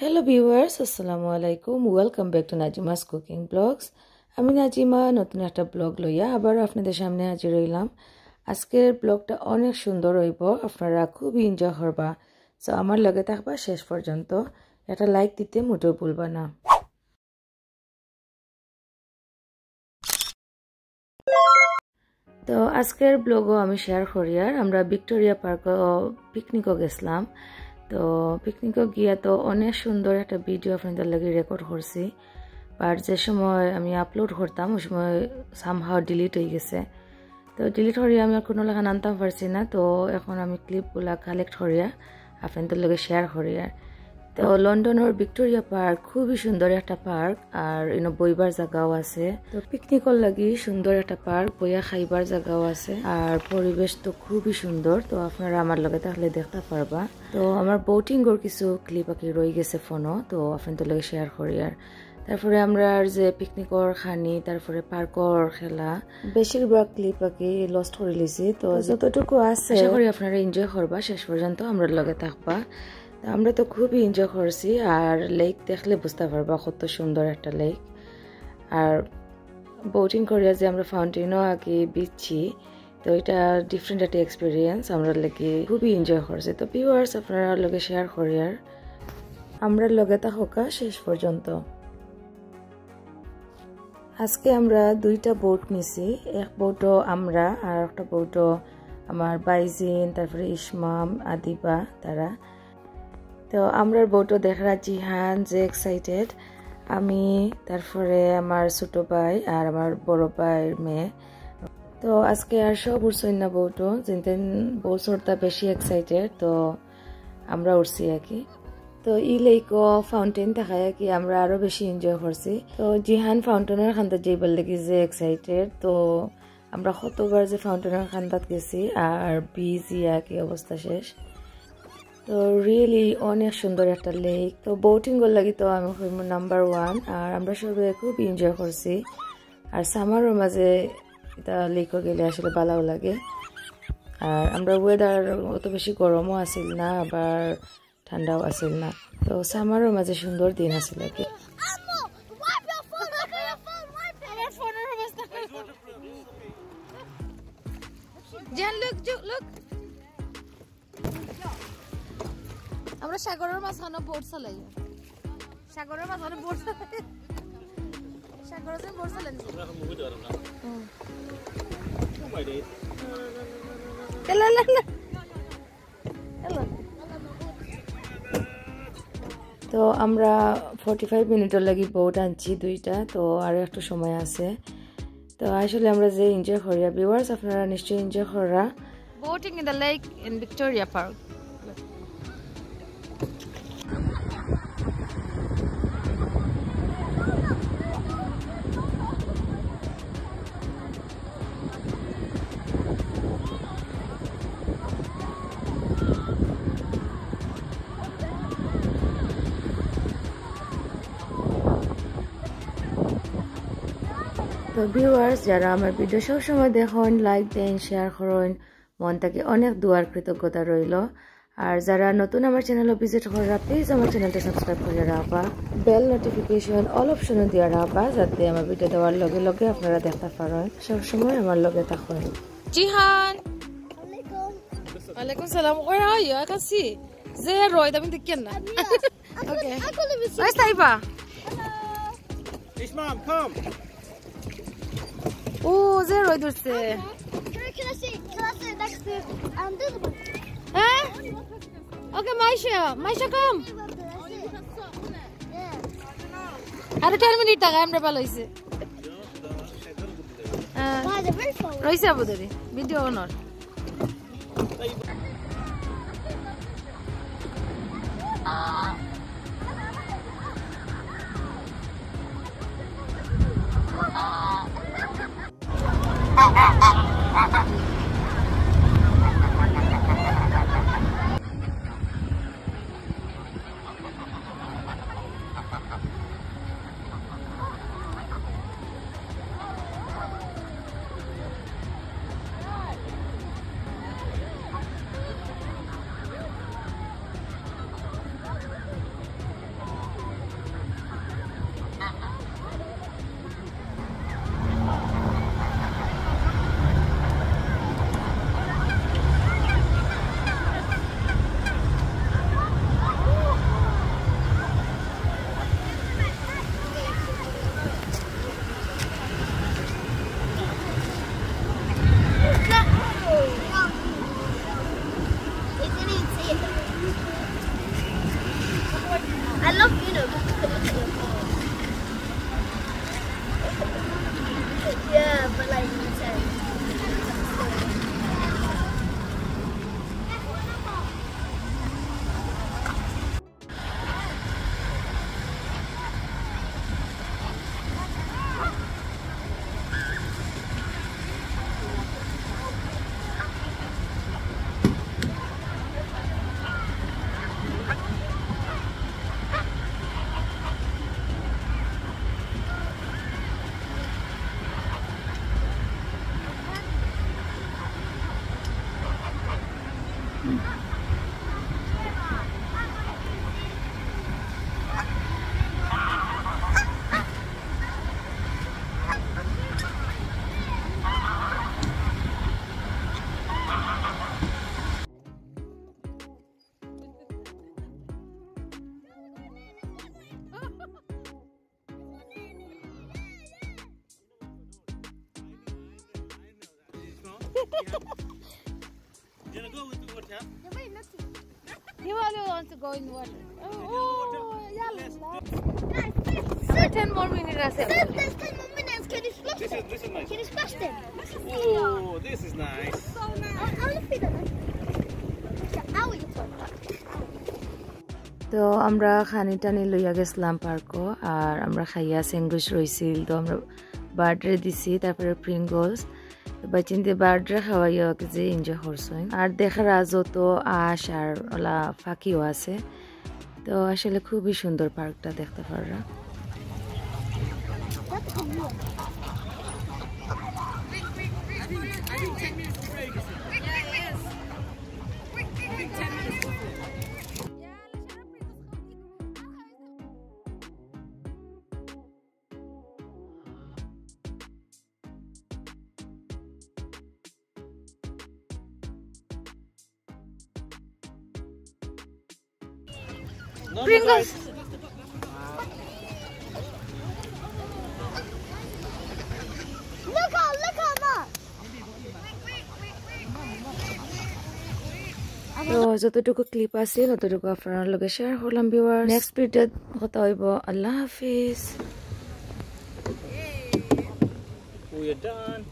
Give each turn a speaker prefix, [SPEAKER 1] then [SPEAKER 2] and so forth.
[SPEAKER 1] Hello viewers, assalamu alaikum. Welcome back to Najima's cooking blogs. আমি নাজিমা নতুন একটা blog লইয়া আবার আপনাদের সামনে হাজির হইলাম। আজকের ব্লগটা অনেক সুন্দর হইব, আপনারা খুব এনজয় করবা। সো আমার লগে থাকবা শেষ পর্যন্ত। একটা লাইক দিতে মোটেও ভুলবা না। তো আজকের ব্লগও আমি শেয়ার করি আর আমরা ভিক্টোরিয়া পার্ক পিকনিকও গেছিলাম। তো পিকনিকও গিয়া তো অনেক সুন্দর একটা ভিডিও আপনাদের লাগে রেকর্ড করছি, বাট যে সময় আমি আপলোড করতাম ওই সময় সামহাও ডিলিট হয়ে গেছে। তো ডিলিট করিয়া আমি আর কোনো লেখা আনতাম পারছি না। তো এখন আমি ক্লিপগুলা কালেক্ট করিয়া আপনাদের লগে শেয়ার করি। আর তো লন্ডনের ভিক্টোরিয়া পার্ক খুবই সুন্দর একটা পার্ক, আর বইবার জায়গাও আছে। তো পিকনিকর লাগি সুন্দর একটা পার্ক, বইয়া খাইবার জায়গাও আছে, আর পরিবেশ তো খুবই সুন্দর। তো আপনারা আমার লগে তাহলে দেখতে পারবা। তো আমার বোটিংয়ের কিছু ক্লিপ আঁকি রয়ে গেছে ফোনও, তো আপনাদের লগে শেয়ার করি। আর তারপরে আমরা যে পিকনিকর খানি, তারপরে পার্কর খেলা, বেশিরভাগ ক্লিপ আঁকি লস্ট করে লিছি। তো যতটুকু আছে আশা করি আপনারা এনজয় করবা, শেষ পর্যন্ত আমরা লগে থাকবা। আমরা তো খুবই এনজয় করছি, আর লেক দেখলে বুঝতে পারবা কত সুন্দর একটা লেক। আর বোটিং করিয়া যে আমরা ফাউন্টেনও আগে বিচ্ছি, তো এটা ডিফারেন্ট একটা এক্সপিরিয়েন্স, আমরা লাগে খুবই এনজয় করছি। তো ভিউয়ার্স আপনারা লগে শেয়ার করি আর আমরা লগে থাকা শেষ পর্যন্ত। আজকে আমরা দুইটা বোট নিছি, এক বোটও আমরা আর একটা বোটও আমার বাইজিন, তারপরে ইসমাম, আদিবা তারা। তো আমরার বোটও দেখার জিহান যে এক্সাইটেড, আমি তারপরে আমার ছোট ভাই আর আমার বড় ভাইয়ের মেয়ে। তো আজকে আর সব উঠছই না বোটও, যেন বছরটা বেশি এক্সাইটেড। তো আমরা উঠছি আর কি। তো ই লেকও ফাউন্টেন দেখায় কি আমরা আরো বেশি এনজয় করছি। তো জিহান ফাউন্টেনের খান্দাত যাইবার লাগি যে এক্সাইটেড। তো আমরা কতবার যে ফাউন্টেনের খান্দাত গেছি, আর বিচ ইয়া কি অবস্থা শেষ। তো রিয়েলি অনেক সুন্দর একটা লেক। তো বোটিং এর লাগি তো আমি নাম্বার 1, আর আমরা সবাই খুব এনজয় করছি। আর সামারের মাঝে এটা লেকও গেলে আসলে ভালোও লাগে। আর আমরা ওয়েদার অত বেশি গরমও আসিল না, আবার ঠান্ডাও আসিল না। তো সামারের মাঝে সুন্দর দিন আসিল আর কি।
[SPEAKER 2] আমরা সাগরের মাঝখানে বোট চালাই, সাগরের মাঝখানে বোট চালাই, সাগরের বোট চালাই।
[SPEAKER 1] তো আমরা 45 মিনিটের লাগি বোট আনছি দুইটা, তো আরো একটু সময় আছে। তো আসলে আমরা যে এনজয় করি, ভিউয়ার্স আপনারা নিশ্চয়ই এনজয় করা।
[SPEAKER 2] Boating in the lake in Victoria park.
[SPEAKER 1] তো ভিউয়ার্স যারা আমার ভিডিও সবসময় দেখুন, লাইক দেন, শেয়ার করুন, মন থেকে অনেক দোয়ার কৃতজ্ঞতা রইল। আর যারা নতুন আমার চ্যানেল ভিজিট করা, প্লিজ আমার চ্যানেলটা সাবস্ক্রাইব করে রাখবা, বেল নোটিফিকেশন অল অপশনও দিয়ে রাখবা, যাতে আমার ভিডিও দেওয়ার লগে লগে আপনারা দেখতে পারেন। সবসময় আমার লগে থাকুন।
[SPEAKER 2] জিহান, ওয়ালাইকুম সালাম। Where are you? I can see. Zero, I don't think you can. Okay. Nice, Taiba.
[SPEAKER 3] Ismail, come.
[SPEAKER 2] Oh, Zero, do say.
[SPEAKER 4] Can I sit next to this one?
[SPEAKER 2] Huh? Okay, Maisha, come. How 10 minutes ago, I'm rebel. Royce Abu Dhabi. Video or not?
[SPEAKER 4] I love, you know, yeah, but like,
[SPEAKER 3] You wanna go with the water?
[SPEAKER 2] He only wants to go in the water. Oh, yeah.
[SPEAKER 4] Guys,
[SPEAKER 2] 10 more minutes.
[SPEAKER 4] there's 10 more minutes. Can you splash
[SPEAKER 3] This
[SPEAKER 4] them?
[SPEAKER 3] is nice.
[SPEAKER 4] Can you splash them?
[SPEAKER 3] Oh, this is nice.
[SPEAKER 4] I want to feed them. How are you talking?
[SPEAKER 1] তো আমরা খানি টানি লইয়া গেছিলাম পার্কও আর আমরা খাইয়া sandwich রইছিল তো আমরা বার্ডরে দিছি তারপরে প্রিঙ্গলস বাচিনতে বার্ডরে খাওয়াইয়া যে এনজয় করছেন আর দেখার যত আশ আর ওলা ফাঁকিও আছে তো আসলে খুবই সুন্দর পার্কটা দেখতে পাররা
[SPEAKER 3] No,
[SPEAKER 2] Pringles.
[SPEAKER 4] Look how much.
[SPEAKER 1] তো যতটুকু ক্লিপ আছে ততটুকু আপনার লগে শেয়ার করলাম ভিউয়ার নেক্সট ভিডিও কথা হইব আল্লাহ হাফেজ
[SPEAKER 3] we are done.